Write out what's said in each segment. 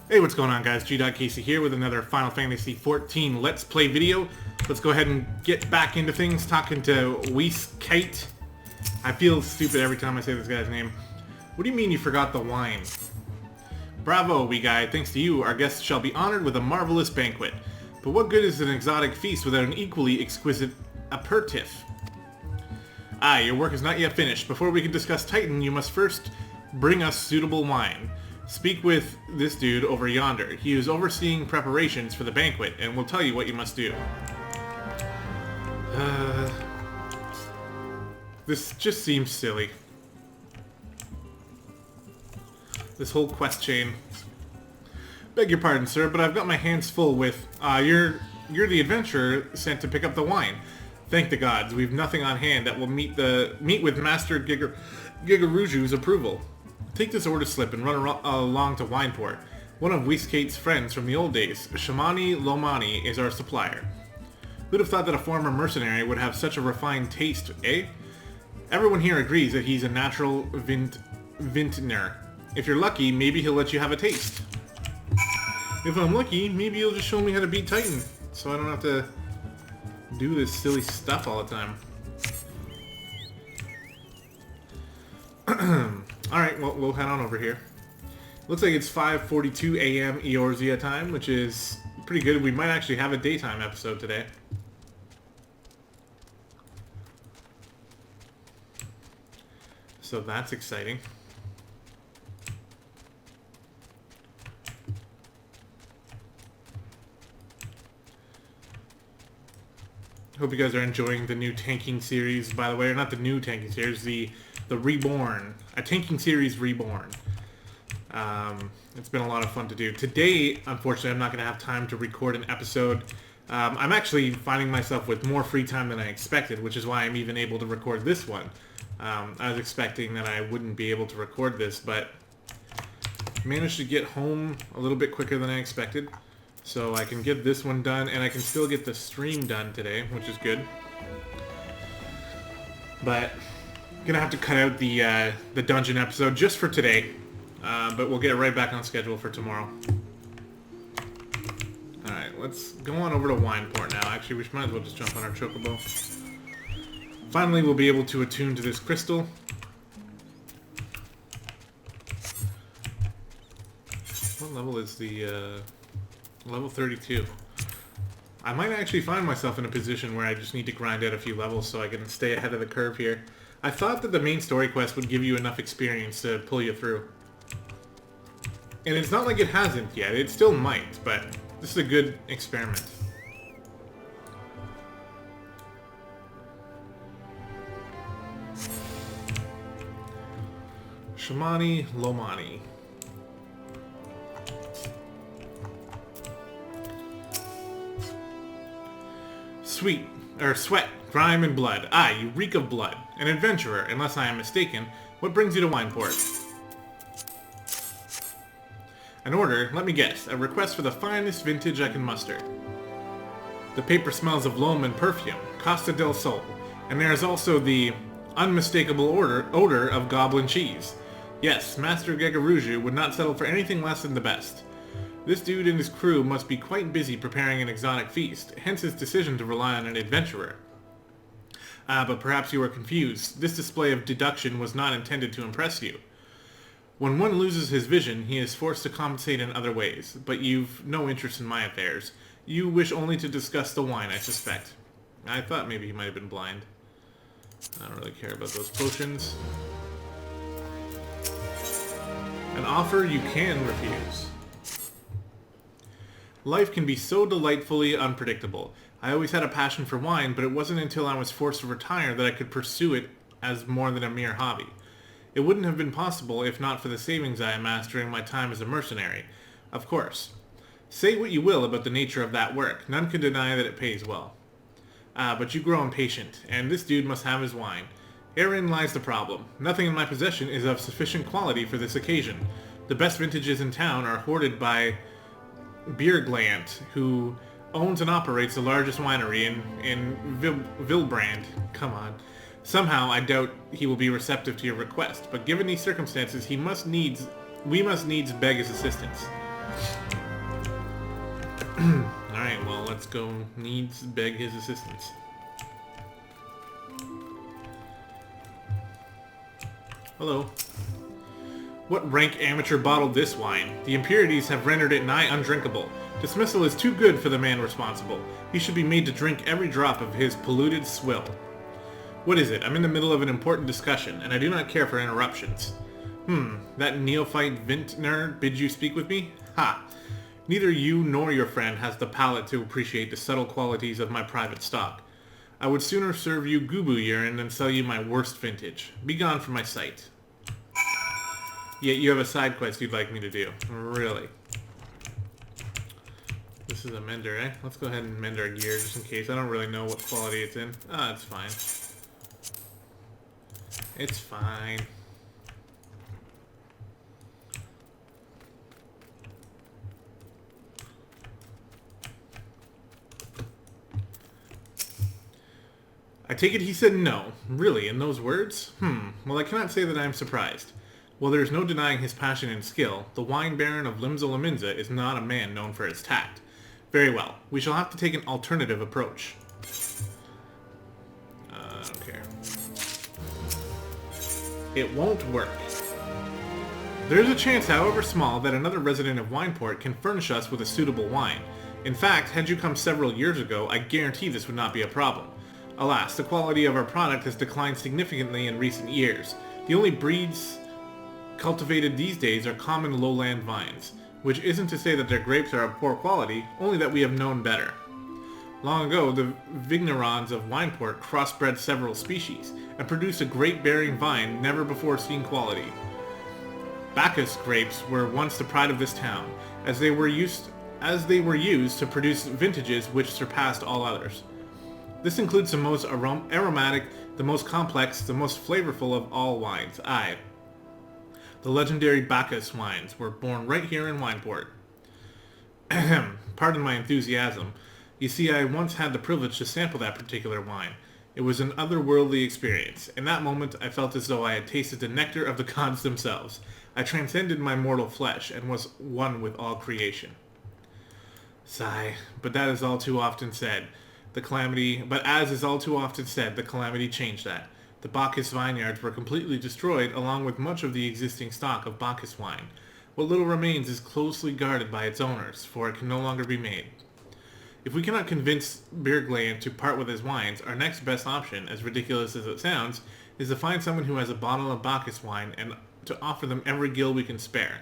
Hey, what's going on, guys? gdoggcasey here with another Final Fantasy XIV Let's Play video. Let's go ahead and get back into things, talking to Kate. I feel stupid every time I say this guy's name. What do you mean you forgot the wine? Bravo, wee guy. Thanks to you, our guests shall be honored with a marvelous banquet. But what good is an exotic feast without an equally exquisite aperitif? Ah, your work is not yet finished. Before we can discuss Titan, you must first bring us suitable wine. Speak with this dude over yonder. He is overseeing preparations for the banquet, and will tell you what you must do. This just seems silly. This whole quest chain. Beg your pardon, sir, but I've got my hands full with, you're the adventurer sent to pick up the wine. Thank the gods, we've nothing on hand that will meet with Master Gigaruju's approval. Take this order slip and run along to Wineport. One of Kate's friends from the old days, Shamani Lomani, is our supplier. Who'd have thought that a former mercenary would have such a refined taste, eh? Everyone here agrees that he's a natural vintner. If you're lucky, maybe he'll let you have a taste. If I'm lucky, maybe he'll just show me how to beat Titan, so I don't have to do this silly stuff all the time. Alright, well, we'll head on over here. Looks like it's 5:42 a.m. Eorzea time, which is pretty good. We might actually have a daytime episode today. So that's exciting. Hope you guys are enjoying the new tanking series, by the way. Or not the new tanking series, the Reborn. A tanking series Reborn. It's been a lot of fun to do. Today, unfortunately, I'm not going to have time to record an episode. I'm actually finding myself with more free time than I expected, which is why I'm even able to record this one. I was expecting that I wouldn't be able to record this, but managed to get home a little bit quicker than I expected. So I can get this one done, and I can still get the stream done today, which is good. But gonna have to cut out the dungeon episode just for today. But we'll get it right back on schedule for tomorrow. Alright, let's go on over to Wineport now. Actually, we might as well just jump on our chocobo. Finally, we'll be able to attune to this crystal. What level is the... Level 32. I might actually find myself in a position where I just need to grind out a few levels so I can stay ahead of the curve here. I thought that the main story quest would give you enough experience to pull you through. And it's not like it hasn't yet. It still might, but this is a good experiment. Shamani Lomani. Sweat, grime, and blood. Ah, you reek of blood. An adventurer, unless I am mistaken. What brings you to Wineport? An order, let me guess. A request for the finest vintage I can muster. The paper smells of loam and perfume. Costa del Sol. And there is also the unmistakable odor of goblin cheese. Yes, Master Gigaruju would not settle for anything less than the best. This dude and his crew must be quite busy preparing an exotic feast, hence his decision to rely on an adventurer. But perhaps you are confused. This display of deduction was not intended to impress you. When one loses his vision, he is forced to compensate in other ways, but you've no interest in my affairs. You wish only to discuss the wine, I suspect. I thought maybe he might have been blind. I don't really care about those potions. An offer you can refuse. Life can be so delightfully unpredictable. I always had a passion for wine, but it wasn't until I was forced to retire that I could pursue it as more than a mere hobby. It wouldn't have been possible if not for the savings I amassed during my time as a mercenary. Of course. Say what you will about the nature of that work, none can deny that it pays well. But you grow impatient, and this dude must have his wine. Herein lies the problem. Nothing in my possession is of sufficient quality for this occasion. The best vintages in town are hoarded by Beerglant, who owns and operates the largest winery in Vilbrand. Come on. Somehow, I doubt he will be receptive to your request, but given these circumstances, we must needs beg his assistance. Alright, well, let's go. Needs beg his assistance. Hello. What rank amateur bottled this wine? The impurities have rendered it nigh undrinkable. Dismissal is too good for the man responsible. He should be made to drink every drop of his polluted swill. What is it? I'm in the middle of an important discussion, and I do not care for interruptions. That neophyte vintner bids you speak with me? Ha! Neither you nor your friend has the palate to appreciate the subtle qualities of my private stock. I would sooner serve you gubu urine than sell you my worst vintage. Be gone from my sight. Yet you have a side quest you'd like me to do. Really? This is a mender, eh? Let's go ahead and mend our gear just in case. I don't really know what quality it's in. Ah, it's fine. It's fine. I take it he said no. Really, in those words? Well, I cannot say that I am surprised. While there is no denying his passion and skill, the wine baron of Limsa is not a man known for his tact. Very well. We shall have to take an alternative approach. I don't care. It won't work. There is a chance, however small, that another resident of Wineport can furnish us with a suitable wine. In fact, had you come several years ago, I guarantee this would not be a problem. Alas, the quality of our product has declined significantly in recent years. The only breeds cultivated these days are common lowland vines, which isn't to say that their grapes are of poor quality, only that we have known better. Long ago, the vignerons of Wineport crossbred several species, and produced a grape-bearing vine never before seen quality. Bacchus grapes were once the pride of this town, as they were used to produce vintages which surpassed all others. This includes the most aromatic, the most complex, the most flavorful of all wines. Aye. The legendary Bacchus wines were born right here in Wineport. Pardon my enthusiasm. You see, I once had the privilege to sample that particular wine. It was an otherworldly experience. In that moment, I felt as though I had tasted the nectar of the gods themselves. I transcended my mortal flesh and was one with all creation. Sigh, but as is all too often said, the calamity changed that. The Bacchus vineyards were completely destroyed, along with much of the existing stock of Bacchus wine. What little remains is closely guarded by its owners, for it can no longer be made. If we cannot convince Birgland to part with his wines, our next best option, as ridiculous as it sounds, is to find someone who has a bottle of Bacchus wine and to offer them every gill we can spare.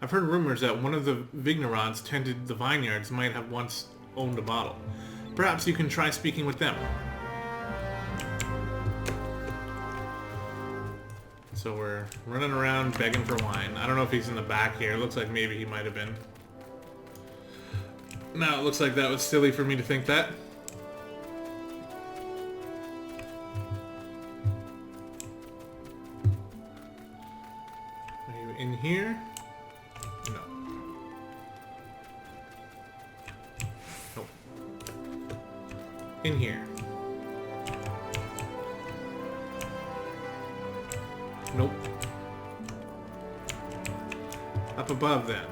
I've heard rumors that one of the vignerons tended the vineyards might have once owned a bottle. Perhaps you can try speaking with them. So we're running around begging for wine. I don't know if he's in the back here. It looks like maybe he might have been. No, it looks like that was silly for me to think that. Are you in here? No. Nope. In here. Nope. Up above then.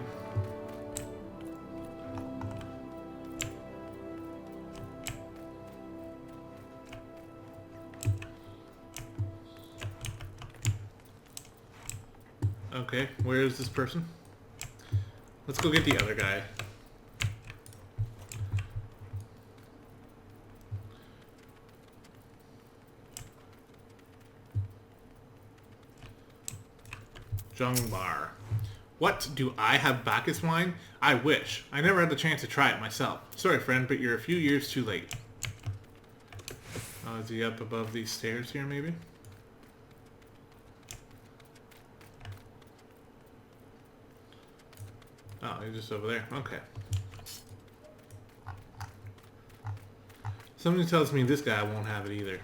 Okay, where is this person? Let's go get the other guy. Jungbar. What? Do I have Bacchus wine? I wish. I never had the chance to try it myself. Sorry, friend, but you're a few years too late. Oh, is he up above these stairs here, maybe? Oh, he's just over there. Okay. Something tells me this guy won't have it either.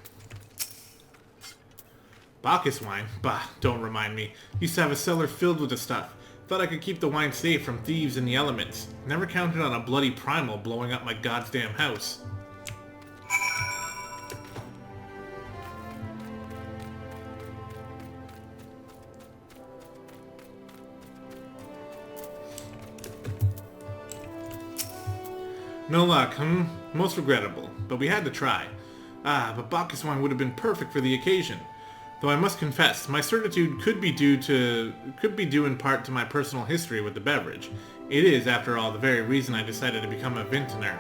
Bacchus wine? Bah, don't remind me. Used to have a cellar filled with the stuff. Thought I could keep the wine safe from thieves and the elements. Never counted on a bloody primal blowing up my goddamn house. No luck, Most regrettable, but we had to try. But Bacchus wine would have been perfect for the occasion. Though I must confess, my certitude could be due in part to my personal history with the beverage. It is, after all, the very reason I decided to become a vintner.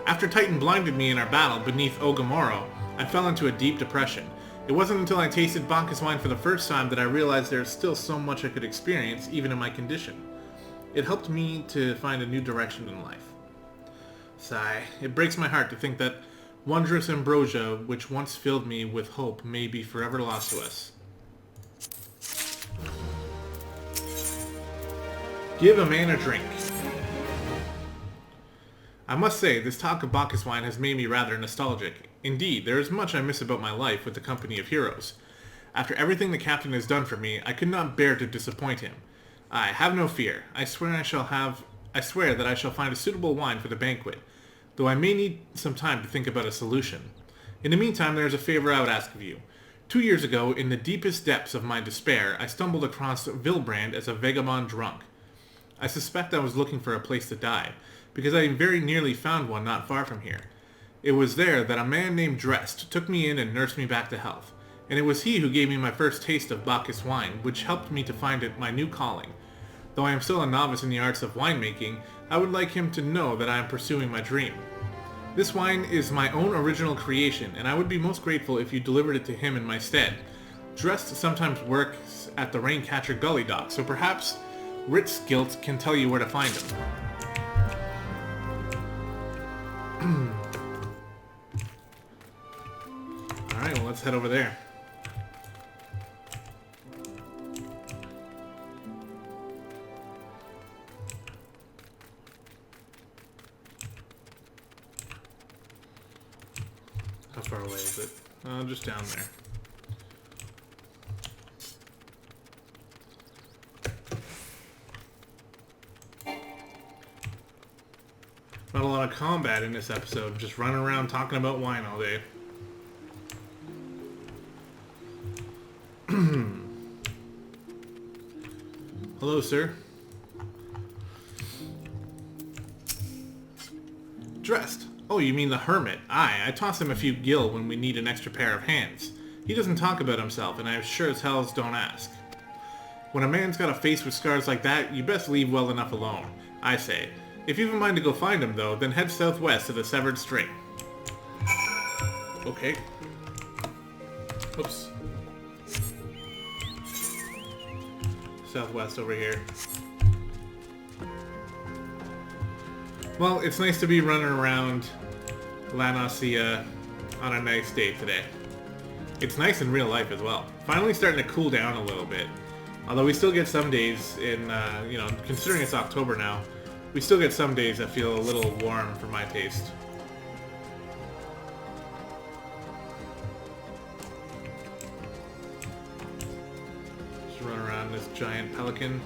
After Titan blinded me in our battle beneath Ogamoro, I fell into a deep depression. It wasn't until I tasted Bacchus wine for the first time that I realized there is still so much I could experience, even in my condition. It helped me to find a new direction in life. Sigh. It breaks my heart to think that wondrous ambrosia, which once filled me with hope, may be forever lost to us. Give a man a drink. I must say, this talk of Bacchus wine has made me rather nostalgic. Indeed, there is much I miss about my life with the company of heroes. After everything the captain has done for me, I could not bear to disappoint him. Have no fear. I swear that I shall find a suitable wine for the banquet, though I may need some time to think about a solution. In the meantime, there is a favor I would ask of you. 2 years ago, in the deepest depths of my despair, I stumbled across Vilbrand as a vagabond drunk. I suspect I was looking for a place to die, because I very nearly found one not far from here. It was there that a man named Drest took me in and nursed me back to health, and it was he who gave me my first taste of Bacchus wine, which helped me to find it my new calling. Though I am still a novice in the arts of winemaking, I would like him to know that I am pursuing my dream. This wine is my own original creation, and I would be most grateful if you delivered it to him in my stead. Drest sometimes works at the Raincatcher Gully dock, so perhaps Ritzgilt can tell you where to find him. Alright, well, let's head over there. How far away is it? Just down there. Not a lot of combat in this episode, just running around talking about wine all day. Hello, sir. Dressed. Oh, you mean the hermit. Aye, I toss him a few gil when we need an extra pair of hands. He doesn't talk about himself, and I sure as hells don't ask. When a man's got a face with scars like that, you best leave well enough alone, I say. If you've a mind to go find him, though, then head southwest to the Severed String. Okay. Oops. Southwest over here. Well, it's nice to be running around La Nacia on a nice day today. It's nice in real life as well. Finally starting to cool down a little bit. Although we still get some days in, considering it's October now, we still get some days that feel a little warm for my taste. Just run around this giant pelican.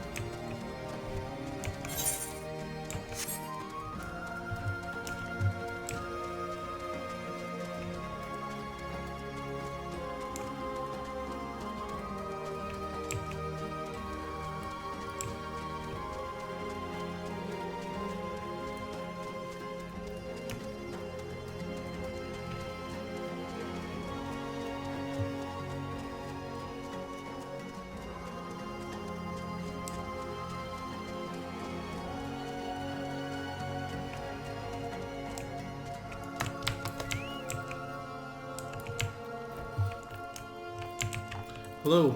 Hello.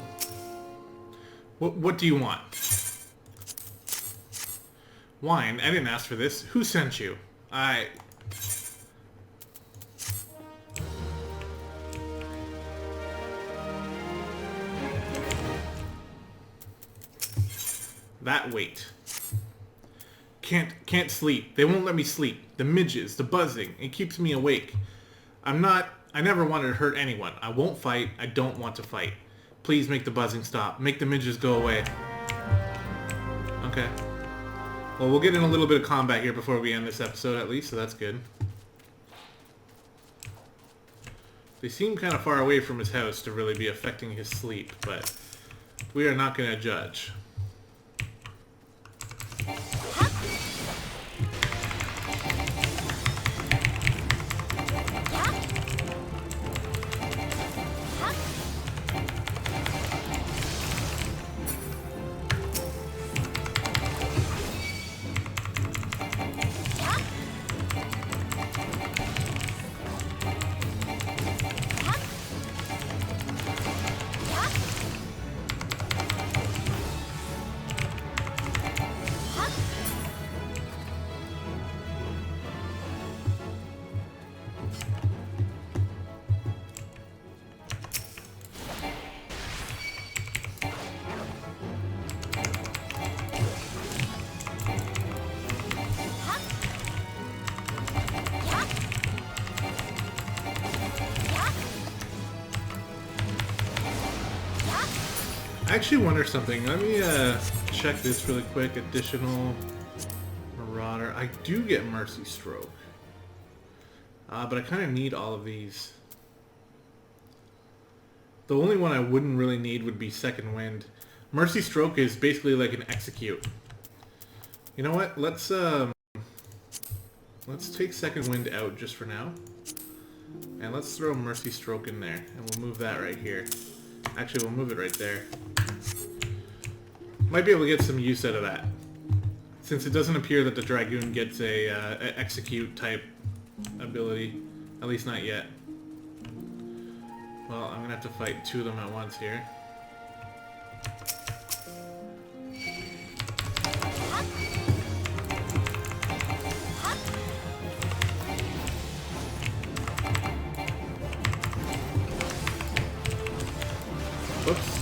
What do you want? Wine? I didn't ask for this. Who sent you? That weight. Can't sleep. They won't let me sleep. The midges, the buzzing, it keeps me awake. I never wanted to hurt anyone. I won't fight. I don't want to fight. Please make the buzzing stop. Make the midges go away. Okay. Well, we'll get in a little bit of combat here before we end this episode at least, so that's good. They seem kind of far away from his house to really be affecting his sleep, but we are not going to judge. I actually wonder something. Let me check this really quick. Additional Marauder. I do get Mercy Stroke. But I kind of need all of these. The only one I wouldn't really need would be Second Wind. Mercy Stroke is basically like an execute. You know what? Let's take Second Wind out just for now. And let's throw Mercy Stroke in there. And we'll move that right here. Actually, we'll move it right there. Might be able to get some use out of that. Since it doesn't appear that the Dragoon gets a execute type ability. At least not yet. Well, I'm gonna have to fight two of them at once here. Whoops.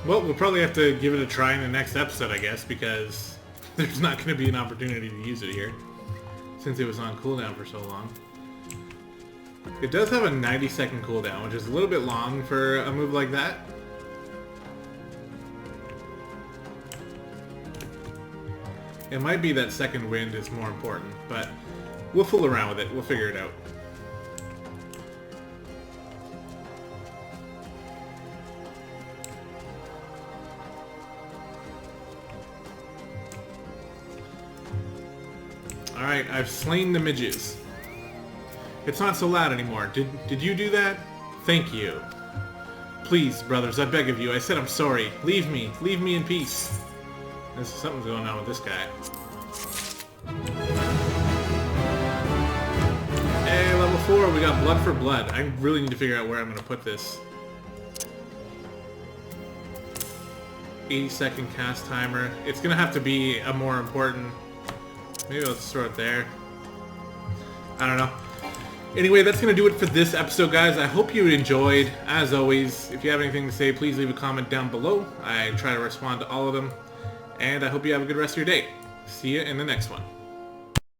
Well, we'll probably have to give it a try in the next episode, I guess, because there's not going to be an opportunity to use it here, since it was on cooldown for so long. It does have a 90-second cooldown, which is a little bit long for a move like that. It might be that Second Wind is more important, but we'll fool around with it. We'll figure it out. Alright, I've slain the midges. It's not so loud anymore. Did you do that? Thank you. Please, brothers, I beg of you. I said I'm sorry. Leave me. Leave me in peace. Something's going on with this guy. Hey, level 4, we got Blood for Blood. I really need to figure out where I'm going to put this. 80-second cast timer. It's going to have to be a more important... Maybe let's throw it there. I don't know. Anyway, that's going to do it for this episode, guys. I hope you enjoyed. As always, if you have anything to say, please leave a comment down below. I try to respond to all of them. And I hope you have a good rest of your day. See you in the next one.